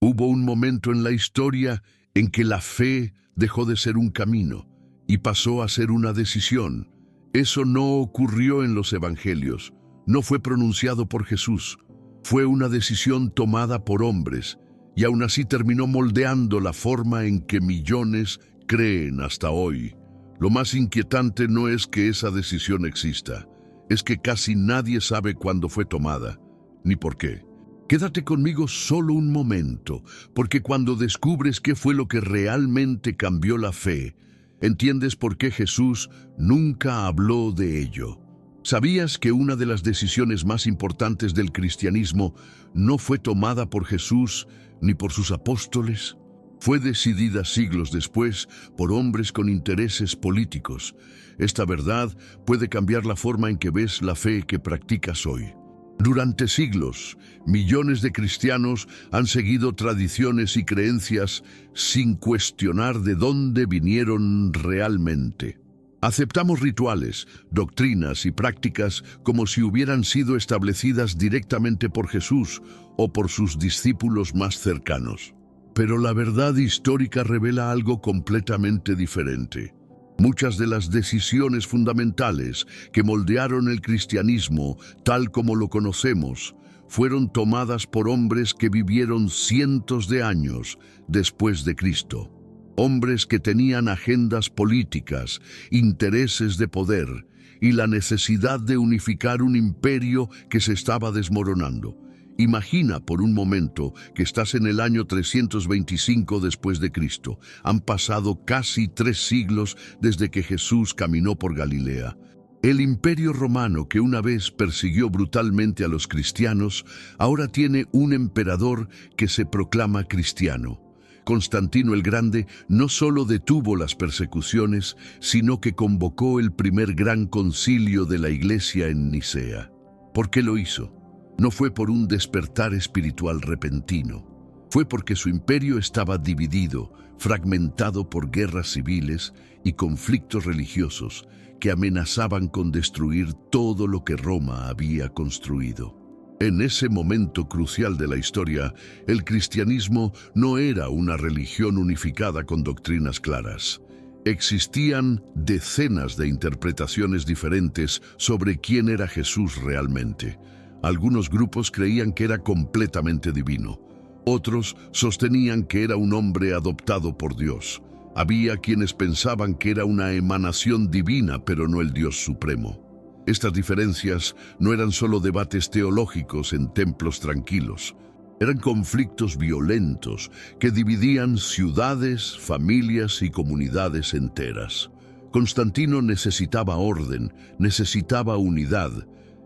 Hubo un momento en la historia en que la fe dejó de ser un camino y pasó a ser una decisión. Eso no ocurrió en los evangelios, no fue pronunciado por Jesús. Fue una decisión tomada por hombres y aún así terminó moldeando la forma en que millones creen hasta hoy. Lo más inquietante no es que esa decisión exista, es que casi nadie sabe cuándo fue tomada, ni por qué. Quédate conmigo solo un momento, porque cuando descubres qué fue lo que realmente cambió la fe, entiendes por qué Jesús nunca habló de ello. ¿Sabías que una de las decisiones más importantes del cristianismo no fue tomada por Jesús ni por sus apóstoles? Fue decidida siglos después por hombres con intereses políticos. Esta verdad puede cambiar la forma en que ves la fe que practicas hoy. Durante siglos, millones de cristianos han seguido tradiciones y creencias sin cuestionar de dónde vinieron realmente. Aceptamos rituales, doctrinas y prácticas como si hubieran sido establecidas directamente por Jesús o por sus discípulos más cercanos. Pero la verdad histórica revela algo completamente diferente. Muchas de las decisiones fundamentales que moldearon el cristianismo tal como lo conocemos fueron tomadas por hombres que vivieron cientos de años después de Cristo. Hombres que tenían agendas políticas, intereses de poder y la necesidad de unificar un imperio que se estaba desmoronando. Imagina por un momento que estás en el año 325 después de Cristo. Han pasado casi 3 siglos desde que Jesús caminó por Galilea. El imperio romano, que una vez persiguió brutalmente a los cristianos, ahora tiene un emperador que se proclama cristiano. Constantino el Grande no solo detuvo las persecuciones, sino que convocó el primer gran concilio de la Iglesia en Nicea. ¿Por qué lo hizo? No fue por un despertar espiritual repentino. Fue porque su imperio estaba dividido, fragmentado por guerras civiles y conflictos religiosos que amenazaban con destruir todo lo que Roma había construido. En ese momento crucial de la historia, el cristianismo no era una religión unificada con doctrinas claras. Existían decenas de interpretaciones diferentes sobre quién era Jesús realmente. Algunos grupos creían que era completamente divino. Otros sostenían que era un hombre adoptado por Dios. Había quienes pensaban que era una emanación divina, pero no el Dios supremo. Estas diferencias no eran solo debates teológicos en templos tranquilos. Eran conflictos violentos que dividían ciudades, familias y comunidades enteras. Constantino necesitaba orden, necesitaba unidad,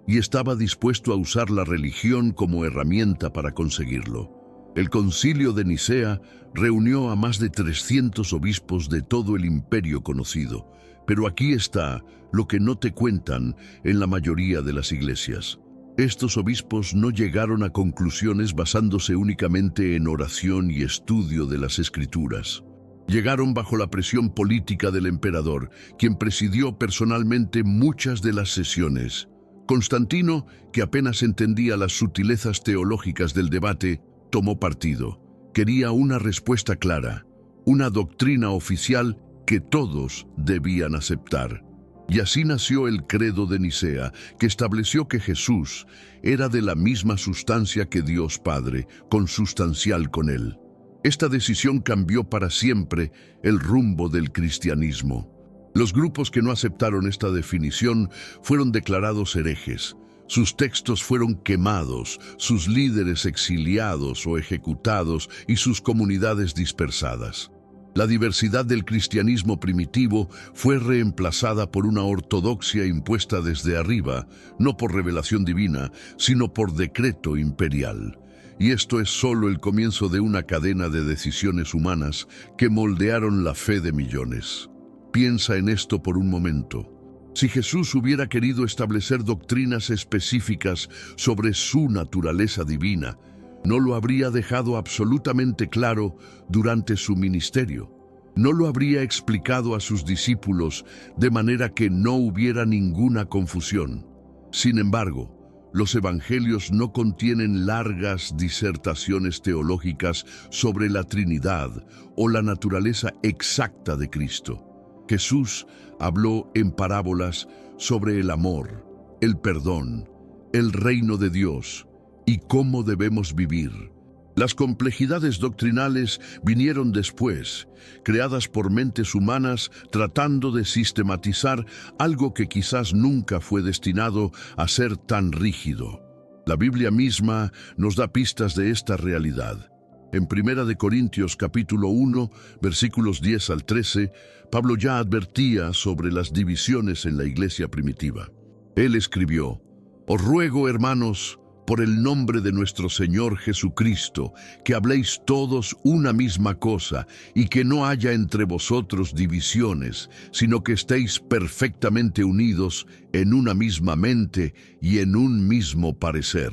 y estaba dispuesto a usar la religión como herramienta para conseguirlo. El Concilio de Nicea reunió a más de 300 obispos de todo el imperio conocido, pero aquí está lo que no te cuentan en la mayoría de las iglesias. Estos obispos no llegaron a conclusiones basándose únicamente en oración y estudio de las Escrituras. Llegaron bajo la presión política del emperador, quien presidió personalmente muchas de las sesiones. Constantino, que apenas entendía las sutilezas teológicas del debate, tomó partido. Quería una respuesta clara, una doctrina oficial que todos debían aceptar. Y así nació el Credo de Nicea, que estableció que Jesús era de la misma sustancia que Dios Padre, consustancial con Él. Esta decisión cambió para siempre el rumbo del cristianismo. Los grupos que no aceptaron esta definición fueron declarados herejes. Sus textos fueron quemados, sus líderes exiliados o ejecutados y sus comunidades dispersadas. La diversidad del cristianismo primitivo fue reemplazada por una ortodoxia impuesta desde arriba, no por revelación divina, sino por decreto imperial. Y esto es solo el comienzo de una cadena de decisiones humanas que moldearon la fe de millones. Piensa en esto por un momento. Si Jesús hubiera querido establecer doctrinas específicas sobre su naturaleza divina, no lo habría dejado absolutamente claro durante su ministerio. No lo habría explicado a sus discípulos de manera que no hubiera ninguna confusión. Sin embargo, Los evangelios no contienen largas disertaciones teológicas sobre la Trinidad o la naturaleza exacta de Cristo. Jesús habló en parábolas sobre el amor, el perdón, el reino de Dios y cómo debemos vivir. Las complejidades doctrinales vinieron después, creadas por mentes humanas tratando de sistematizar algo que quizás nunca fue destinado a ser tan rígido. La Biblia misma nos da pistas de esta realidad. En 1 Corintios capítulo 1, versículos 10 al 13, Pablo ya advertía sobre las divisiones en la iglesia primitiva. Él escribió: «Os ruego, hermanos, por el nombre de nuestro Señor Jesucristo, que habléis todos una misma cosa y que no haya entre vosotros divisiones, sino que estéis perfectamente unidos en una misma mente y en un mismo parecer».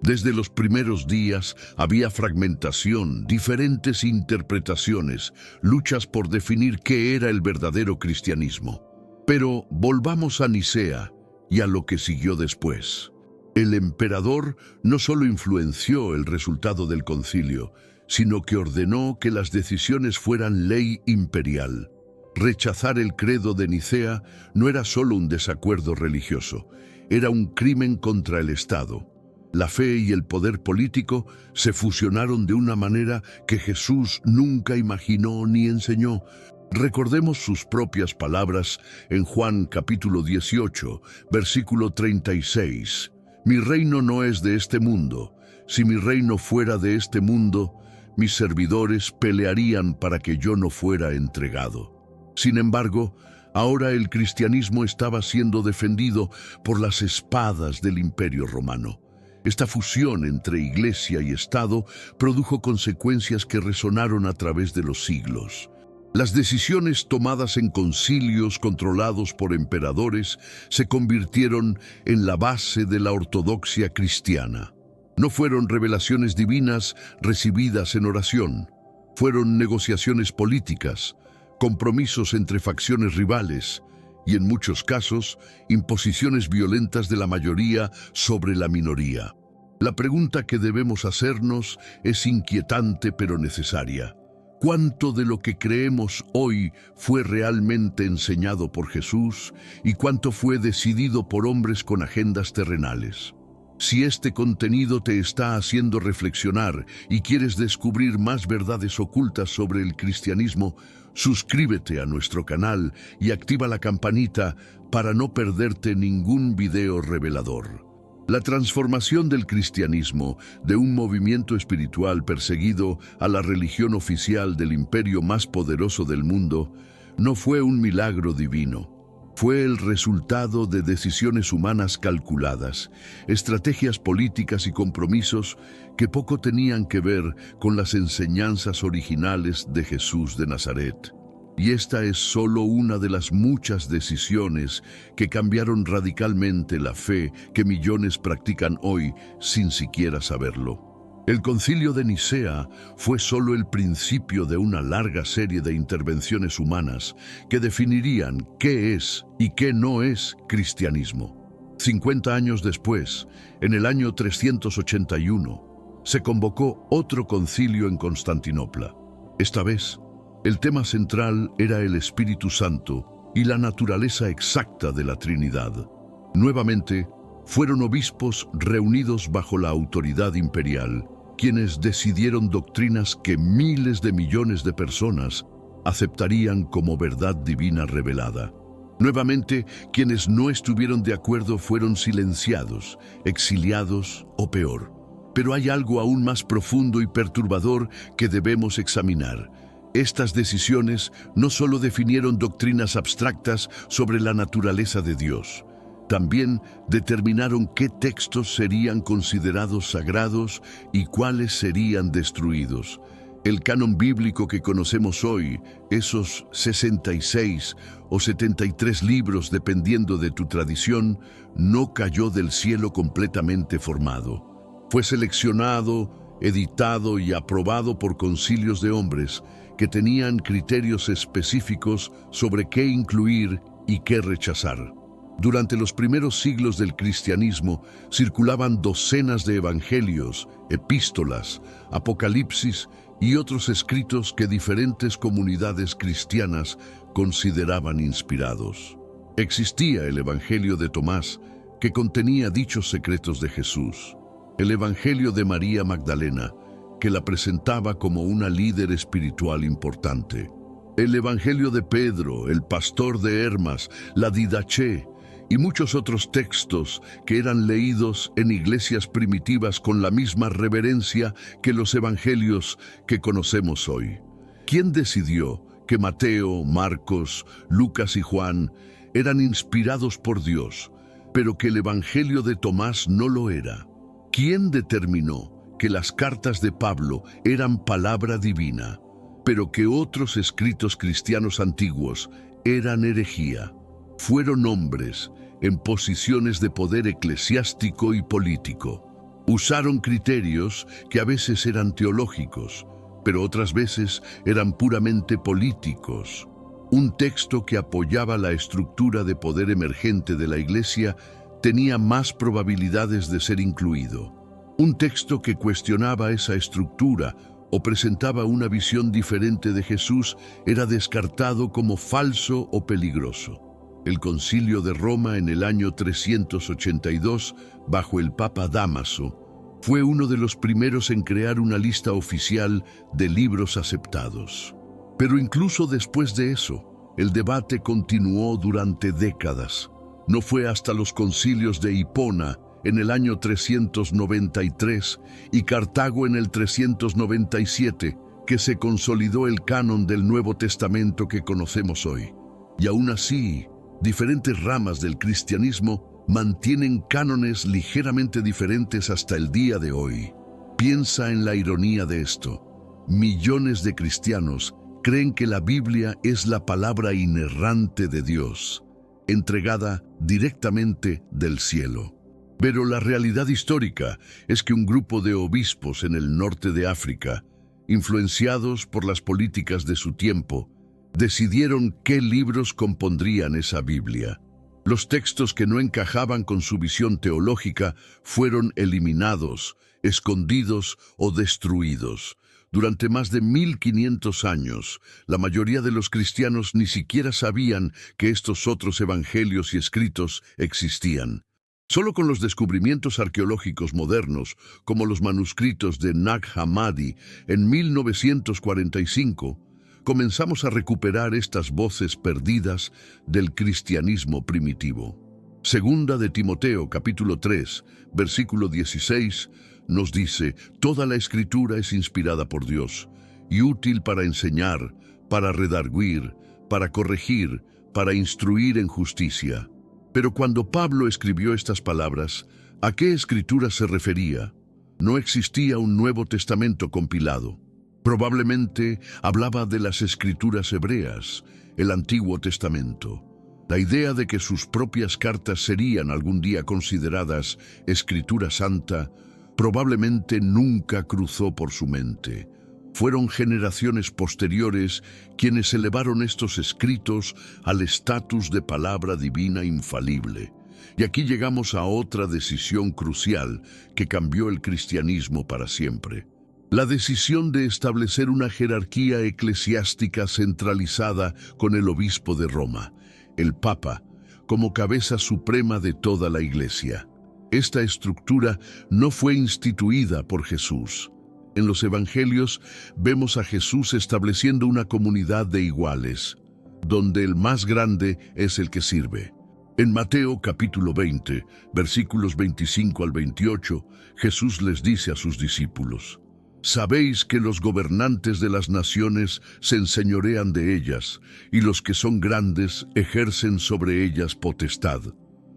Desde los primeros días había fragmentación, diferentes interpretaciones, luchas por definir qué era el verdadero cristianismo. Pero volvamos a Nicea y a lo que siguió después. El emperador no solo influenció el resultado del concilio, sino que ordenó que las decisiones fueran ley imperial. Rechazar el credo de Nicea no era solo un desacuerdo religioso, era un crimen contra el Estado. La fe y el poder político se fusionaron de una manera que Jesús nunca imaginó ni enseñó. Recordemos sus propias palabras en Juan capítulo 18, versículo 36. «Mi reino no es de este mundo. Si mi reino fuera de este mundo, mis servidores pelearían para que yo no fuera entregado». Sin embargo, ahora el cristianismo estaba siendo defendido por las espadas del Imperio Romano. Esta fusión entre Iglesia y Estado produjo consecuencias que resonaron a través de los siglos. Las decisiones tomadas en concilios controlados por emperadores se convirtieron en la base de la ortodoxia cristiana. No fueron revelaciones divinas recibidas en oración, fueron negociaciones políticas, compromisos entre facciones rivales y, en muchos casos, imposiciones violentas de la mayoría sobre la minoría. La pregunta que debemos hacernos es inquietante pero necesaria. ¿Cuánto de lo que creemos hoy fue realmente enseñado por Jesús y cuánto fue decidido por hombres con agendas terrenales? Si este contenido te está haciendo reflexionar y quieres descubrir más verdades ocultas sobre el cristianismo, suscríbete a nuestro canal y activa la campanita para no perderte ningún video revelador. La transformación del cristianismo de un movimiento espiritual perseguido a la religión oficial del imperio más poderoso del mundo no fue un milagro divino. Fue el resultado de decisiones humanas calculadas, estrategias políticas y compromisos que poco tenían que ver con las enseñanzas originales de Jesús de Nazaret. Y esta es solo una de las muchas decisiones que cambiaron radicalmente la fe que millones practican hoy sin siquiera saberlo. El Concilio de Nicea fue solo el principio de una larga serie de intervenciones humanas que definirían qué es y qué no es cristianismo. 50 años después, en el año 381, se convocó otro concilio en Constantinopla. Esta vez, el tema central era el Espíritu Santo y la naturaleza exacta de la Trinidad. Nuevamente, fueron obispos reunidos bajo la autoridad imperial, quienes decidieron doctrinas que miles de millones de personas aceptarían como verdad divina revelada. Nuevamente, quienes no estuvieron de acuerdo fueron silenciados, exiliados o peor. Pero hay algo aún más profundo y perturbador que debemos examinar. Estas decisiones no solo definieron doctrinas abstractas sobre la naturaleza de Dios, también determinaron qué textos serían considerados sagrados y cuáles serían destruidos. El canon bíblico que conocemos hoy, esos 66 o 73 libros dependiendo de tu tradición, no cayó del cielo completamente formado. Fue seleccionado, editado y aprobado por concilios de hombres que tenían criterios específicos sobre qué incluir y qué rechazar. Durante los primeros siglos del cristianismo circulaban docenas de evangelios, epístolas, apocalipsis y otros escritos que diferentes comunidades cristianas consideraban inspirados. Existía el Evangelio de Tomás, que contenía dichos secretos de Jesús. El Evangelio de María Magdalena, que la presentaba como una líder espiritual importante. El Evangelio de Pedro, el pastor de Hermas, la Didaché, y muchos otros textos que eran leídos en iglesias primitivas con la misma reverencia que los evangelios que conocemos hoy. ¿Quién decidió que Mateo, Marcos, Lucas y Juan eran inspirados por Dios, pero que el Evangelio de Tomás no lo era? ¿Quién determinó que las cartas de Pablo eran palabra divina, pero que otros escritos cristianos antiguos eran herejía? Fueron hombres en posiciones de poder eclesiástico y político. Usaron criterios que a veces eran teológicos, pero otras veces eran puramente políticos. Un texto que apoyaba la estructura de poder emergente de la Iglesia tenía más probabilidades de ser incluido. Un texto que cuestionaba esa estructura o presentaba una visión diferente de Jesús era descartado como falso o peligroso. El Concilio de Roma en el año 382, bajo el Papa Dámaso, fue uno de los primeros en crear una lista oficial de libros aceptados. Pero incluso después de eso, el debate continuó durante décadas. No fue hasta los concilios de Hipona en el año 393 y Cartago en el 397 que se consolidó el canon del Nuevo Testamento que conocemos hoy. Y aún así, diferentes ramas del cristianismo mantienen cánones ligeramente diferentes hasta el día de hoy. Piensa en la ironía de esto. Millones de cristianos creen que la Biblia es la palabra inerrante de Dios, entregada directamente del cielo. Pero la realidad histórica es que un grupo de obispos en el norte de África, influenciados por las políticas de su tiempo, decidieron qué libros compondrían esa Biblia. Los textos que no encajaban con su visión teológica fueron eliminados, escondidos o destruidos. Durante más de 1500 años, la mayoría de los cristianos ni siquiera sabían que estos otros evangelios y escritos existían. Solo con los descubrimientos arqueológicos modernos, como los manuscritos de Nag Hammadi en 1945, comenzamos a recuperar estas voces perdidas del cristianismo primitivo. Segunda de Timoteo, capítulo 3, versículo 16, nos dice: «Toda la Escritura es inspirada por Dios, y útil para enseñar, para redarguir, para corregir, para instruir en justicia». Pero cuando Pablo escribió estas palabras, ¿a qué Escritura se refería? No existía un Nuevo Testamento compilado. Probablemente hablaba de las Escrituras hebreas, el Antiguo Testamento. La idea de que sus propias cartas serían algún día consideradas Escritura Santa probablemente nunca cruzó por su mente. Fueron generaciones posteriores quienes elevaron estos escritos al estatus de palabra divina infalible. Y aquí llegamos a otra decisión crucial que cambió el cristianismo para siempre. La decisión de establecer una jerarquía eclesiástica centralizada con el obispo de Roma, el Papa, como cabeza suprema de toda la Iglesia. Esta estructura no fue instituida por Jesús. En los evangelios vemos a Jesús estableciendo una comunidad de iguales, donde el más grande es el que sirve. En Mateo capítulo 20, versículos 25 al 28, Jesús les dice a sus discípulos: «Sabéis que los gobernantes de las naciones se enseñorean de ellas, y los que son grandes ejercen sobre ellas potestad.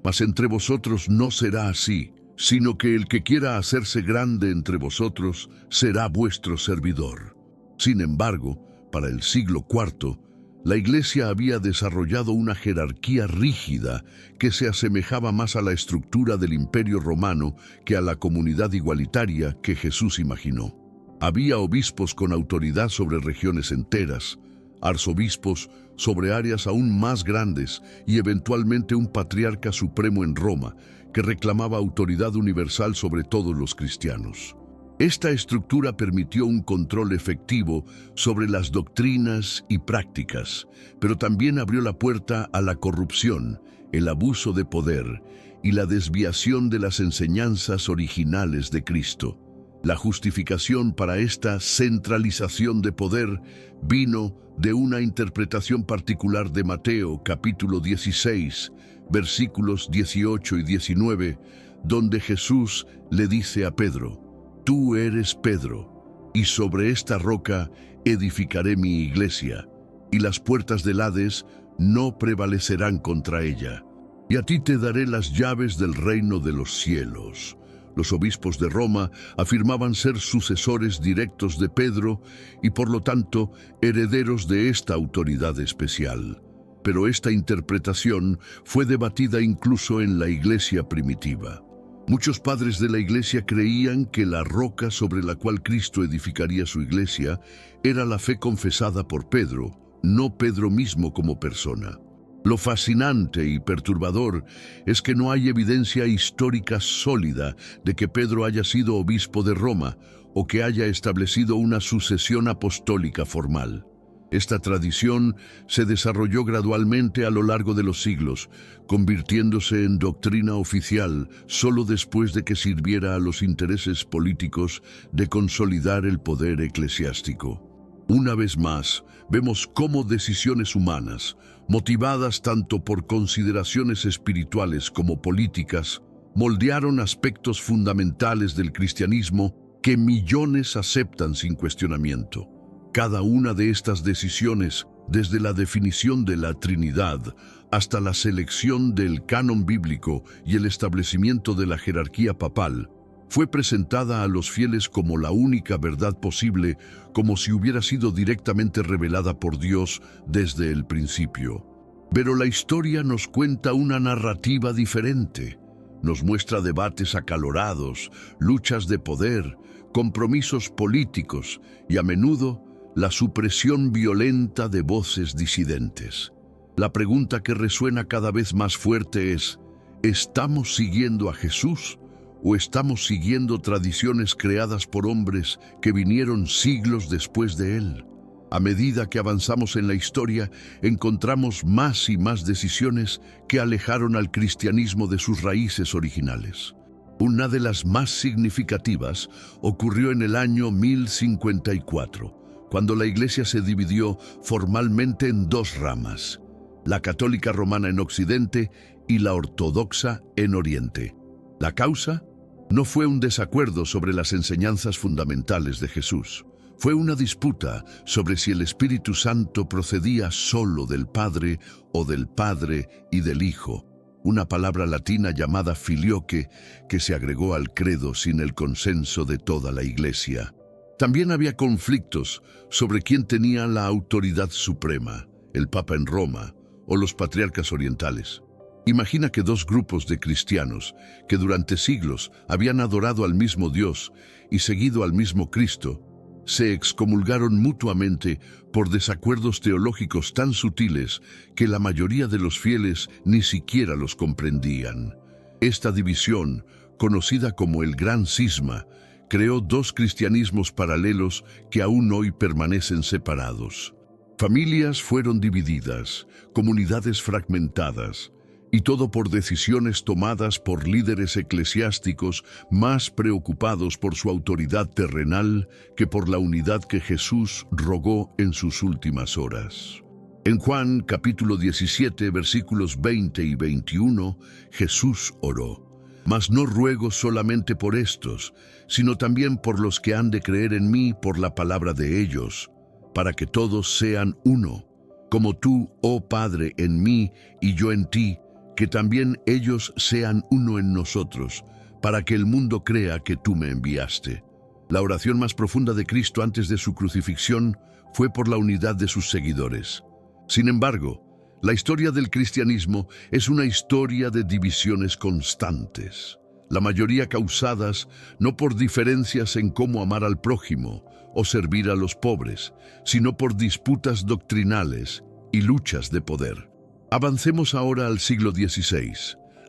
Mas entre vosotros no será así, sino que el que quiera hacerse grande entre vosotros será vuestro servidor». Sin embargo, para el siglo IV, la Iglesia había desarrollado una jerarquía rígida que se asemejaba más a la estructura del Imperio Romano que a la comunidad igualitaria que Jesús imaginó. Había obispos con autoridad sobre regiones enteras, arzobispos sobre áreas aún más grandes y eventualmente un patriarca supremo en Roma que reclamaba autoridad universal sobre todos los cristianos. Esta estructura permitió un control efectivo sobre las doctrinas y prácticas, pero también abrió la puerta a la corrupción, el abuso de poder y la desviación de las enseñanzas originales de Cristo. La justificación para esta centralización de poder vino de una interpretación particular de Mateo, capítulo 16, versículos 18 y 19, donde Jesús le dice a Pedro: «Tú eres Pedro, y sobre esta roca edificaré mi iglesia, y las puertas del Hades no prevalecerán contra ella. Y a ti te daré las llaves del reino de los cielos». Los obispos de Roma afirmaban ser sucesores directos de Pedro y por lo tanto herederos de esta autoridad especial. Pero esta interpretación fue debatida incluso en la iglesia primitiva. Muchos padres de la iglesia creían que la roca sobre la cual Cristo edificaría su iglesia era la fe confesada por Pedro, no Pedro mismo como persona. Lo fascinante y perturbador es que no hay evidencia histórica sólida de que Pedro haya sido obispo de Roma o que haya establecido una sucesión apostólica formal. Esta tradición se desarrolló gradualmente a lo largo de los siglos, convirtiéndose en doctrina oficial solo después de que sirviera a los intereses políticos de consolidar el poder eclesiástico. Una vez más, vemos cómo decisiones humanas, motivadas tanto por consideraciones espirituales como políticas, moldearon aspectos fundamentales del cristianismo que millones aceptan sin cuestionamiento. Cada una de estas decisiones, desde la definición de la Trinidad hasta la selección del canon bíblico y el establecimiento de la jerarquía papal, fue presentada a los fieles como la única verdad posible, como si hubiera sido directamente revelada por Dios desde el principio. Pero la historia nos cuenta una narrativa diferente. Nos muestra debates acalorados, luchas de poder, compromisos políticos y a menudo la supresión violenta de voces disidentes. La pregunta que resuena cada vez más fuerte es: ¿estamos siguiendo a Jesús o estamos siguiendo tradiciones creadas por hombres que vinieron siglos después de él? A medida que avanzamos en la historia, encontramos más y más decisiones que alejaron al cristianismo de sus raíces originales. Una de las más significativas ocurrió en el año 1054, cuando la Iglesia se dividió formalmente en dos ramas: la católica romana en Occidente y la ortodoxa en Oriente. ¿La causa? No fue un desacuerdo sobre las enseñanzas fundamentales de Jesús. Fue una disputa sobre si el Espíritu Santo procedía solo del Padre o del Padre y del Hijo, una palabra latina llamada filioque que se agregó al credo sin el consenso de toda la Iglesia. También había conflictos sobre quién tenía la autoridad suprema, el Papa en Roma o los patriarcas orientales. Imagina que dos grupos de cristianos que durante siglos habían adorado al mismo Dios y seguido al mismo Cristo, se excomulgaron mutuamente por desacuerdos teológicos tan sutiles que la mayoría de los fieles ni siquiera los comprendían. Esta división, conocida como el Gran Cisma, creó dos cristianismos paralelos que aún hoy permanecen separados. Familias fueron divididas, comunidades fragmentadas, y todo por decisiones tomadas por líderes eclesiásticos más preocupados por su autoridad terrenal que por la unidad que Jesús rogó en sus últimas horas. En Juan capítulo 17, versículos 20 y 21, Jesús oró: «Mas no ruego solamente por estos, sino también por los que han de creer en mí por la palabra de ellos, para que todos sean uno, como tú, oh Padre, en mí y yo en ti, que también ellos sean uno en nosotros, para que el mundo crea que tú me enviaste». La oración más profunda de Cristo antes de su crucifixión fue por la unidad de sus seguidores. Sin embargo, la historia del cristianismo es una historia de divisiones constantes. la mayoría causadas no por diferencias en cómo amar al prójimo o servir a los pobres, sino por disputas doctrinales y luchas de poder. Avancemos ahora al siglo XVI,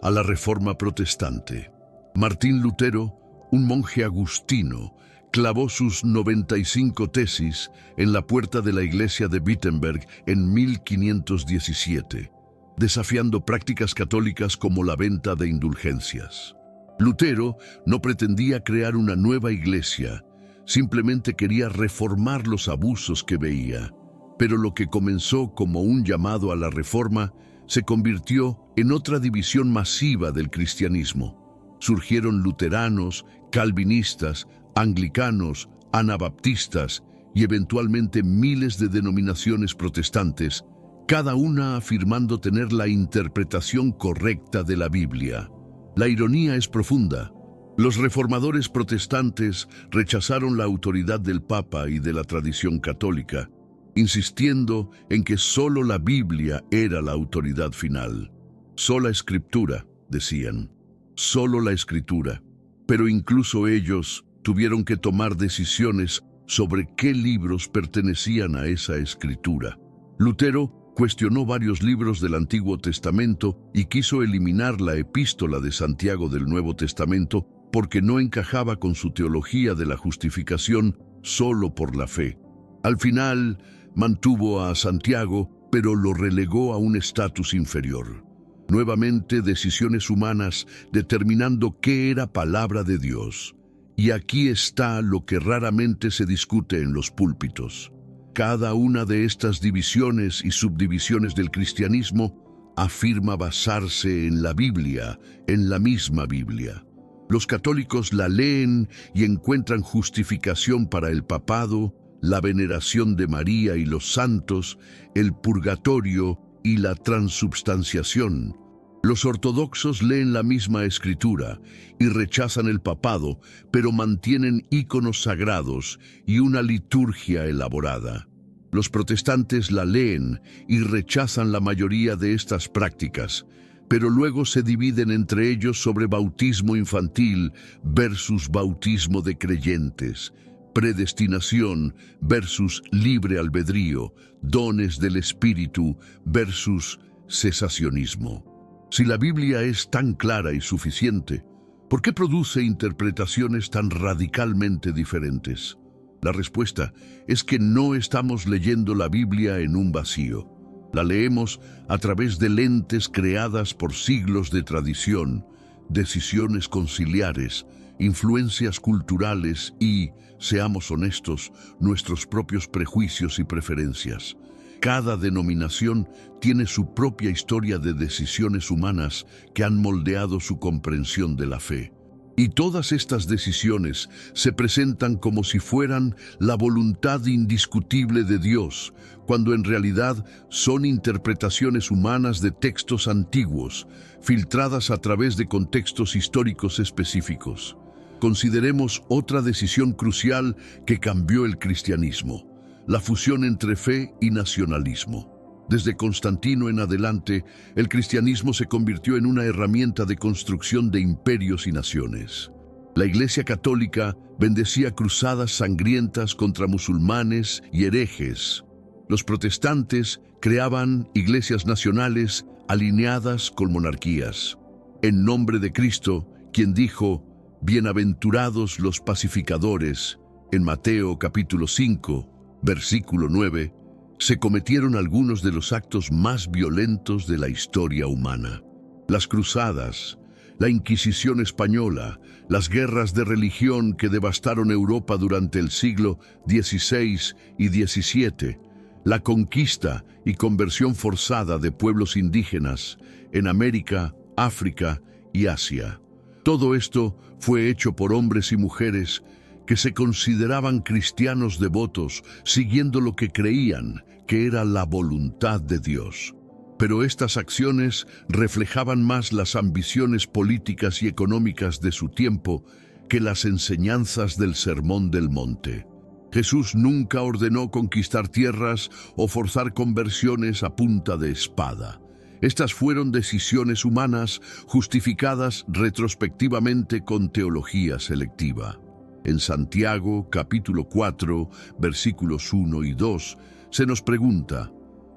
a la Reforma Protestante. Martín Lutero, un monje agustino, clavó sus 95 tesis en la puerta de la iglesia de Wittenberg en 1517, desafiando prácticas católicas como la venta de indulgencias. Lutero no pretendía crear una nueva iglesia, simplemente quería reformar los abusos que veía. Pero lo que comenzó como un llamado a la reforma se convirtió en otra división masiva del cristianismo. Surgieron luteranos, calvinistas, anglicanos, anabaptistas y eventualmente miles de denominaciones protestantes, cada una afirmando tener la interpretación correcta de la Biblia. La ironía es profunda. Los reformadores protestantes rechazaron la autoridad del Papa y de la tradición católica, insistiendo en que solo la Biblia era la autoridad final. Sola Escritura, decían, solo la Escritura. Pero incluso ellos tuvieron que tomar decisiones sobre qué libros pertenecían a esa Escritura. Lutero cuestionó varios libros del Antiguo Testamento y quiso eliminar la Epístola de Santiago del Nuevo Testamento porque no encajaba con su teología de la justificación solo por la fe. Al final, mantuvo a Santiago, pero lo relegó a un estatus inferior. Nuevamente, decisiones humanas determinando qué era palabra de Dios. Y aquí está lo que raramente se discute en los púlpitos. Cada una de estas divisiones y subdivisiones del cristianismo afirma basarse en la Biblia, en la misma Biblia. Los católicos la leen y encuentran justificación para el papado, la veneración de María y los santos, el purgatorio y la transubstanciación. Los ortodoxos leen la misma Escritura y rechazan el papado, pero mantienen íconos sagrados y una liturgia elaborada. Los protestantes la leen y rechazan la mayoría de estas prácticas, pero luego se dividen entre ellos sobre bautismo infantil versus bautismo de creyentes, predestinación versus libre albedrío, dones del Espíritu versus cesacionismo. Si la Biblia es tan clara y suficiente, ¿por qué produce interpretaciones tan radicalmente diferentes? La respuesta es que no estamos leyendo la Biblia en un vacío. La leemos a través de lentes creadas por siglos de tradición, decisiones conciliares, influencias culturales y, seamos honestos, nuestros propios prejuicios y preferencias. Cada denominación tiene su propia historia de decisiones humanas que han moldeado su comprensión de la fe. Y todas estas decisiones se presentan como si fueran la voluntad indiscutible de Dios, cuando en realidad son interpretaciones humanas de textos antiguos, filtradas a través de contextos históricos específicos. Consideremos otra decisión crucial que cambió el cristianismo: la fusión entre fe y nacionalismo. Desde Constantino en adelante, el cristianismo se convirtió en una herramienta de construcción de imperios y naciones. La Iglesia Católica bendecía cruzadas sangrientas contra musulmanes y herejes. Los protestantes creaban iglesias nacionales alineadas con monarquías. En nombre de Cristo, quien dijo: «Bienaventurados los pacificadores», en Mateo capítulo 5, versículo 9, se cometieron algunos de los actos más violentos de la historia humana. Las cruzadas, la Inquisición española, las guerras de religión que devastaron Europa durante el siglo XVI y XVII, la conquista y conversión forzada de pueblos indígenas en América, África y Asia. Todo esto fue hecho por hombres y mujeres que se consideraban cristianos devotos, siguiendo lo que creían que era la voluntad de Dios. Pero estas acciones reflejaban más las ambiciones políticas y económicas de su tiempo que las enseñanzas del Sermón del Monte. Jesús nunca ordenó conquistar tierras o forzar conversiones a punta de espada. Estas fueron decisiones humanas justificadas retrospectivamente con teología selectiva. En Santiago, capítulo 4, versículos 1 y 2, se nos pregunta: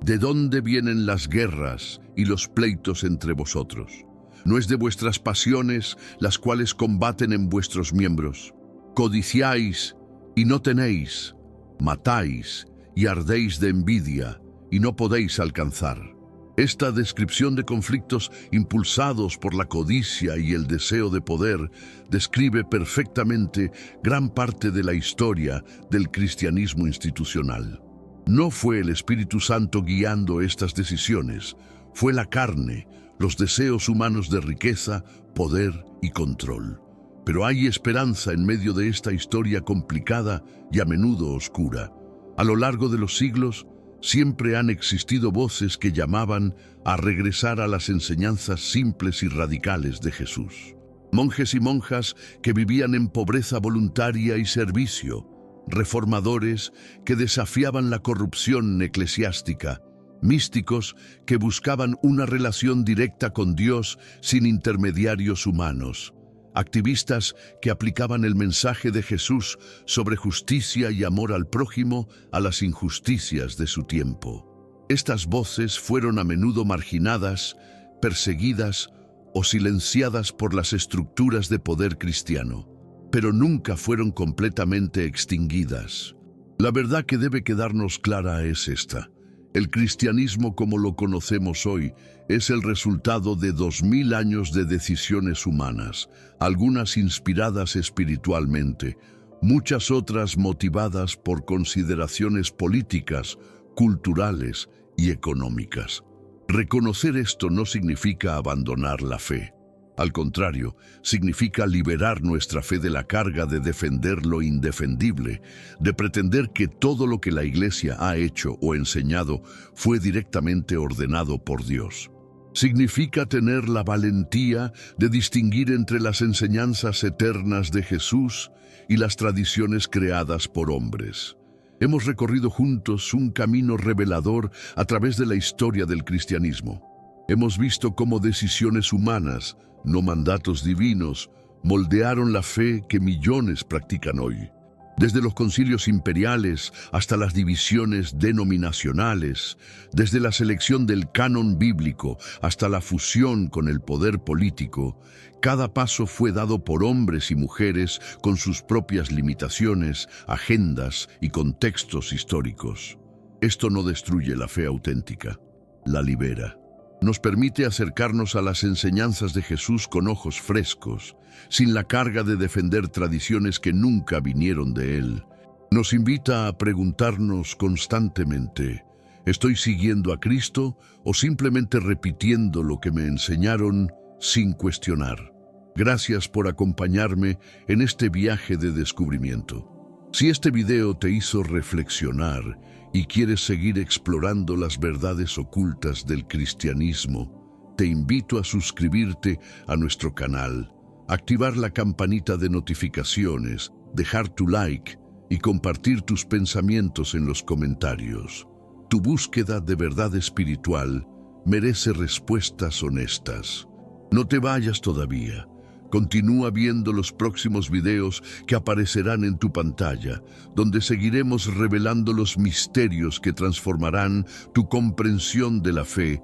¿de dónde vienen las guerras y los pleitos entre vosotros? ¿No es de vuestras pasiones las cuales combaten en vuestros miembros? Codiciáis y no tenéis, matáis y ardéis de envidia y no podéis alcanzar. Esta descripción de conflictos impulsados por la codicia y el deseo de poder describe perfectamente gran parte de la historia del cristianismo institucional. No fue el Espíritu Santo guiando estas decisiones, fue la carne, los deseos humanos de riqueza, poder y control. Pero hay esperanza en medio de esta historia complicada y a menudo oscura. A lo largo de los siglos, siempre han existido voces que llamaban a regresar a las enseñanzas simples y radicales de Jesús. Monjes y monjas que vivían en pobreza voluntaria y servicio, reformadores que desafiaban la corrupción eclesiástica, místicos que buscaban una relación directa con Dios sin intermediarios humanos, activistas que aplicaban el mensaje de Jesús sobre justicia y amor al prójimo a las injusticias de su tiempo. Estas voces fueron a menudo marginadas, perseguidas o silenciadas por las estructuras de poder cristiano, pero nunca fueron completamente extinguidas. La verdad que debe quedarnos clara es esta: el cristianismo como lo conocemos hoy es el resultado de 2000 años de decisiones humanas, algunas inspiradas espiritualmente, muchas otras motivadas por consideraciones políticas, culturales y económicas. Reconocer esto no significa abandonar la fe. Al contrario, significa liberar nuestra fe de la carga de defender lo indefendible, de pretender que todo lo que la Iglesia ha hecho o enseñado fue directamente ordenado por Dios. Significa tener la valentía de distinguir entre las enseñanzas eternas de Jesús y las tradiciones creadas por hombres. Hemos recorrido juntos un camino revelador a través de la historia del cristianismo. Hemos visto cómo decisiones humanas, no mandatos divinos, moldearon la fe que millones practican hoy. Desde los concilios imperiales hasta las divisiones denominacionales, desde la selección del canon bíblico hasta la fusión con el poder político, cada paso fue dado por hombres y mujeres con sus propias limitaciones, agendas y contextos históricos. Esto no destruye la fe auténtica, la libera. Nos permite acercarnos a las enseñanzas de Jesús con ojos frescos, sin la carga de defender tradiciones que nunca vinieron de Él. Nos invita a preguntarnos constantemente: ¿estoy siguiendo a Cristo o simplemente repitiendo lo que me enseñaron sin cuestionar? Gracias por acompañarme en este viaje de descubrimiento. Si este video te hizo reflexionar y quieres seguir explorando las verdades ocultas del cristianismo, te invito a suscribirte a nuestro canal, activar la campanita de notificaciones, dejar tu like y compartir tus pensamientos en los comentarios. Tu búsqueda de verdad espiritual merece respuestas honestas. No te vayas todavía. Continúa viendo los próximos videos que aparecerán en tu pantalla, donde seguiremos revelando los misterios que transformarán tu comprensión de la fe